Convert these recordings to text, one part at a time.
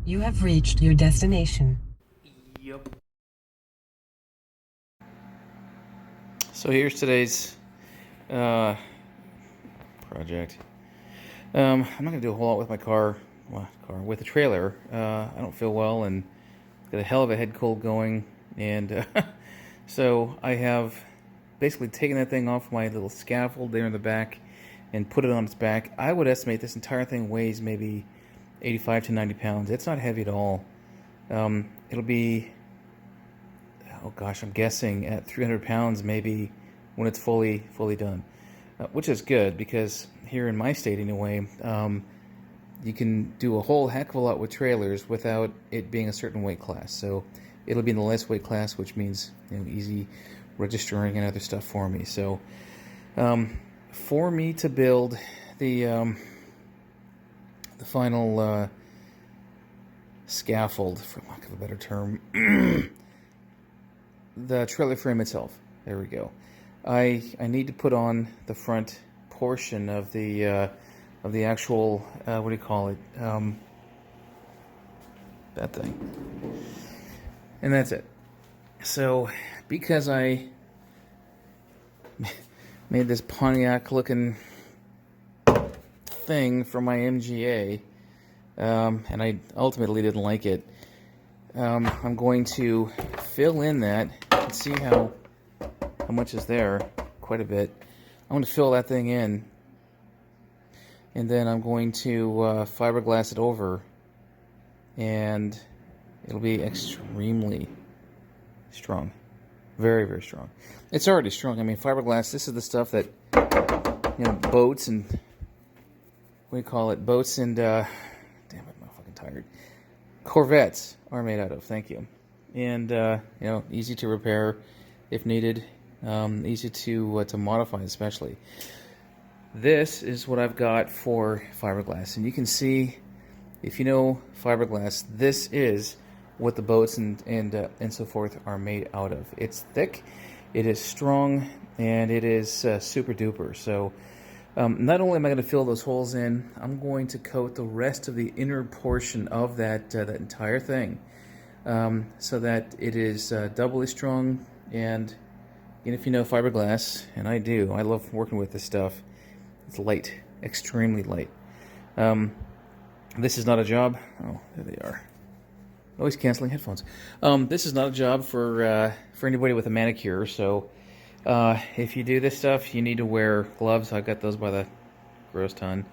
You have reached your destination. Yep. So here's today's uh, project. I'm not gonna do a whole lot with my car, with the trailer. I don't feel well and got a hell of a head cold going, and so I have basically taken that thing off my little scaffold there in the back and put it on its back. I would estimate this entire thing weighs maybe 85 to 90 pounds. It's not heavy at all. It'll be, oh gosh, I'm guessing at 300 pounds maybe when it's fully done, which is good because here in my state anyway, you can do a whole heck of a lot with trailers without it being a certain weight class. So it'll be in the less weight class, which means easy registering and other stuff for me. So for me to build the final scaffold, for lack of a better term, the trailer frame itself. There we go. I need to put on the front portion of the actual what do you call it? That thing. And that's it. So because I made this Pontiac looking thing for my MGA, and I ultimately didn't like it, I'm going to fill in that and see how much is there. Quite a bit. I'm going to fill that thing in, and then I'm going to fiberglass it over, and it'll be extremely strong. Very, very strong. It's already strong. I mean, fiberglass, this is the stuff that, boats and, what do you call it? Boats and, damn it, I'm fucking tired. Corvettes are made out of, thank you. And, easy to repair if needed. Easy to modify, especially. This is what I've got for fiberglass. And you can see, if you know fiberglass, this is what the boats and so forth are made out of. It's thick, it is strong, and it is super duper. So not only am I going to fill those holes in, I'm going to coat the rest of the inner portion of that entire thing, so that it is doubly strong. And if you know fiberglass, and I do, I love working with this stuff. It's light, extremely light. This is not a job. Oh, there they are. Noise canceling headphones. This is not a job for anybody with a manicure. So if you do this stuff, you need to wear gloves. I got those by the gross ton,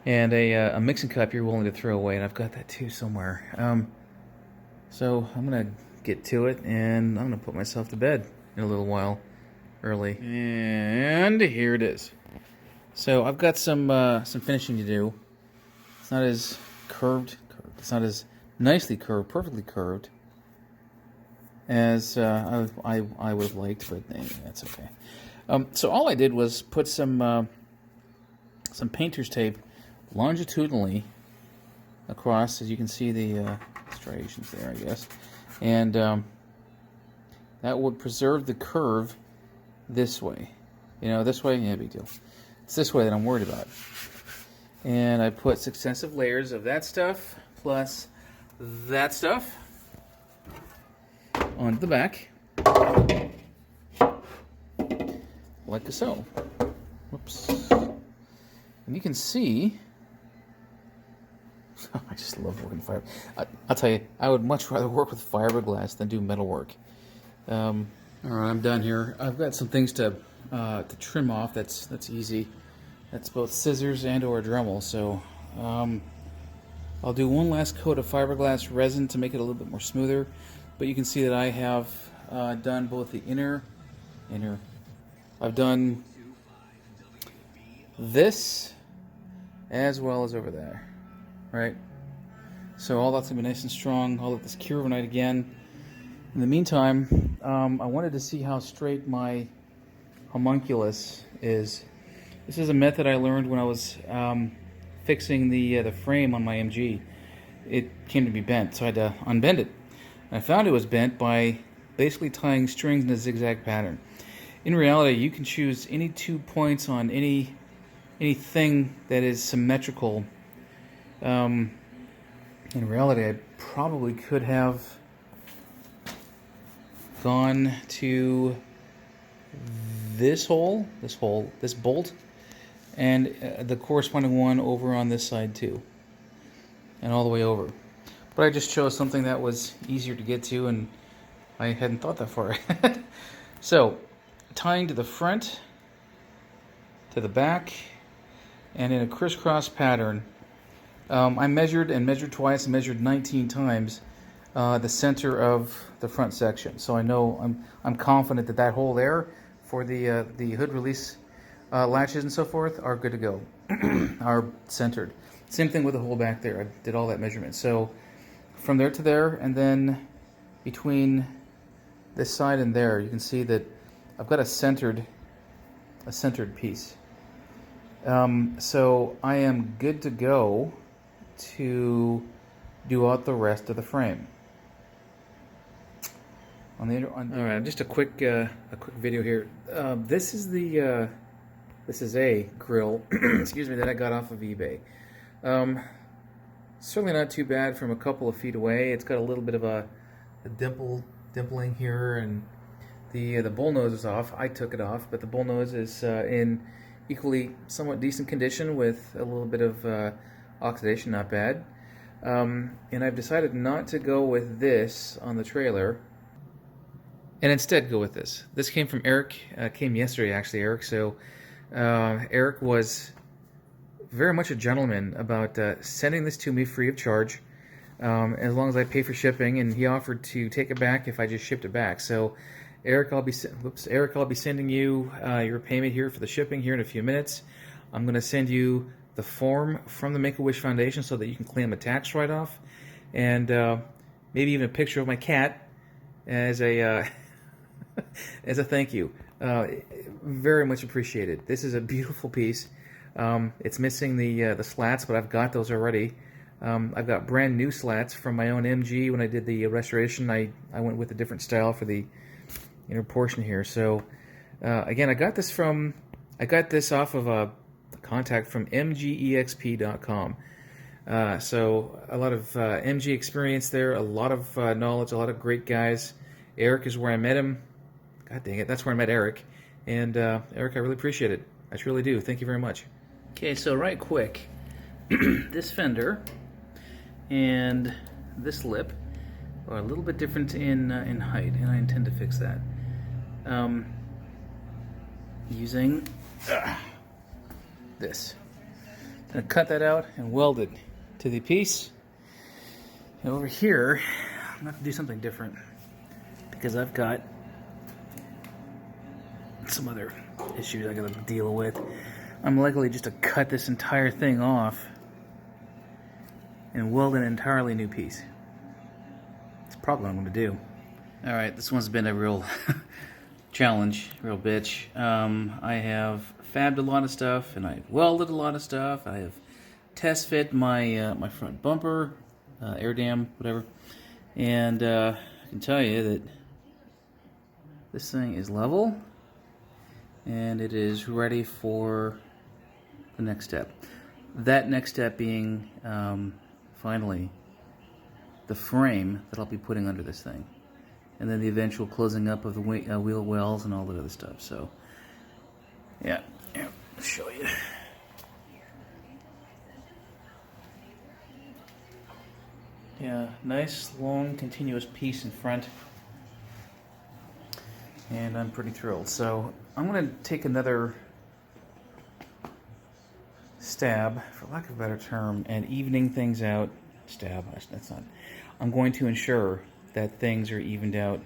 and a mixing cup you're willing to throw away, and I've got that too somewhere. So I'm gonna get to it, and I'm gonna put myself to bed in a little while, early. And here it is. So I've got some finishing to do. It's not as curved. It's not as nicely curved, perfectly curved, as I would have liked, but anyway, that's okay. So all I did was put some painter's tape longitudinally across, as you can see the striations there, I guess, and that would preserve the curve this way. This way, yeah, big deal. It's this way that I'm worried about. And I put successive layers of that stuff plus that stuff onto the back, like so. Whoops. And you can see, I just love working fiber. I'll tell you, I would much rather work with fiberglass than do metalwork. All right, I'm done here. I've got some things to trim off. That's easy. That's both scissors and/or a Dremel. So I'll do one last coat of fiberglass resin to make it a little bit more smoother. But you can see that I have done both the inner. I've done this as well as over there, right? So all that's gonna be nice and strong. I'll let this cure overnight again. In the meantime, I wanted to see how straight my homunculus is. This is a method I learned when I was fixing the frame on my MG. It came to be bent, so I had to unbend it. And I found it was bent by basically tying strings in a zigzag pattern. In reality, you can choose any 2 points on anything that is symmetrical In reality, I probably could have gone to this bolt, and the corresponding one over on this side too, and all the way over. But I just chose something that was easier to get to, and I hadn't thought that far ahead. So, tying to the front, to the back, and in a crisscross pattern. I measured twice, and measured 19 times the center of the front section. So I know I'm confident that that hole there for the hood release latches and so forth are good to go, are centered. Same thing with the hole back there. I did all that measurement. So from there to there, and then between this side and there, you can see that I've got a centered piece. So I am good to go to do out the rest of the frame. All right, just a quick video here. This is a grill, excuse me, that I got off of eBay. Certainly not too bad from a couple of feet away. It's got a little bit of a dimpling here, and the bull nose is off. I took it off, but the bull nose is in equally somewhat decent condition with a little bit of oxidation, not bad. And I've decided not to go with this on the trailer, and instead go with this. This came from Eric, came yesterday actually, Eric. So Eric was very much a gentleman about sending this to me free of charge, as long as I pay for shipping, and he offered to take it back if I just shipped it back. So Eric, I'll be sending you your payment here for the shipping here in a few minutes. I'm going to send you the form from the Make-A-Wish Foundation so that you can claim a tax write-off, and maybe even a picture of my cat as a as a thank you. Very much appreciated. This is a beautiful piece. It's missing the slats, but I've got those already. I've got brand new slats from my own MG. When I did the restoration, I went with a different style for the inner portion here. So again, I got this off of a contact from mgexp.com. So a lot of MG experience there, a lot of knowledge, a lot of great guys. Eric is where I met him. God dang it, that's where I met Eric. And Eric, I really appreciate it. I truly do. Thank you very much. Okay, so right quick, this fender and this lip are a little bit different in height, and I intend to fix that. Using this. I'm going to cut that out and weld it to the piece. And over here, I'm going to have to do something different, because I've got some other issues I got to deal with. I'm likely just to cut this entire thing off and weld an entirely new piece. It's probably what I'm going to do. Alright, this one's been a real challenge, real bitch. I have fabbed a lot of stuff, and I've welded a lot of stuff. I have test fit my my front bumper, air dam, whatever. And I can tell you that this thing is level, and it is ready for the next step. That next step being finally the frame that I'll be putting under this thing, and then the eventual closing up of the wheel wells and all that other stuff. So yeah, I'll show you. Yeah, nice long continuous piece in front, and I'm pretty thrilled. So I'm going to take another stab, for lack of a better term, and evening things out. Stab, that's not. I'm going to ensure that things are evened out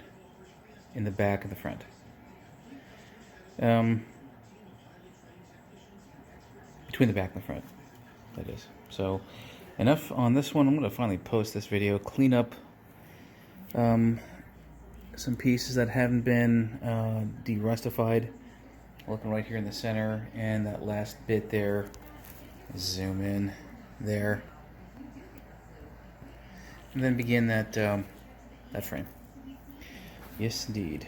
in the back and the front. Between the back and the front, that is. So enough on this one. I'm going to finally post this video, clean up some pieces that haven't been de-rustified. Looking right here in the center, and that last bit there. Zoom in there, and then begin that that frame. Yes, indeed.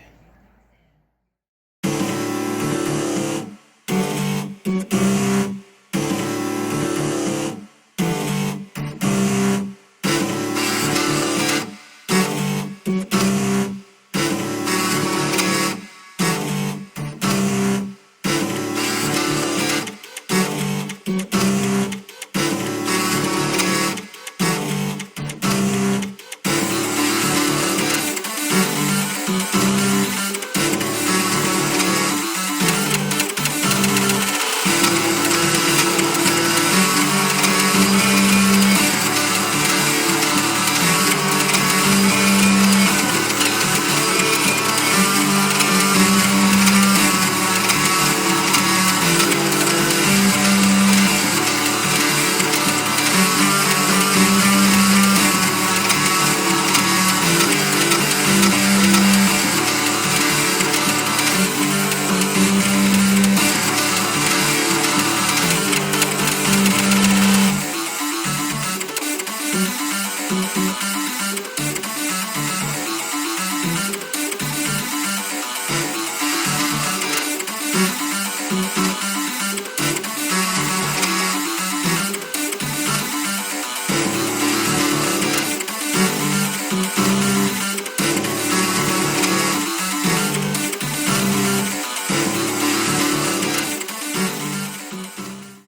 it.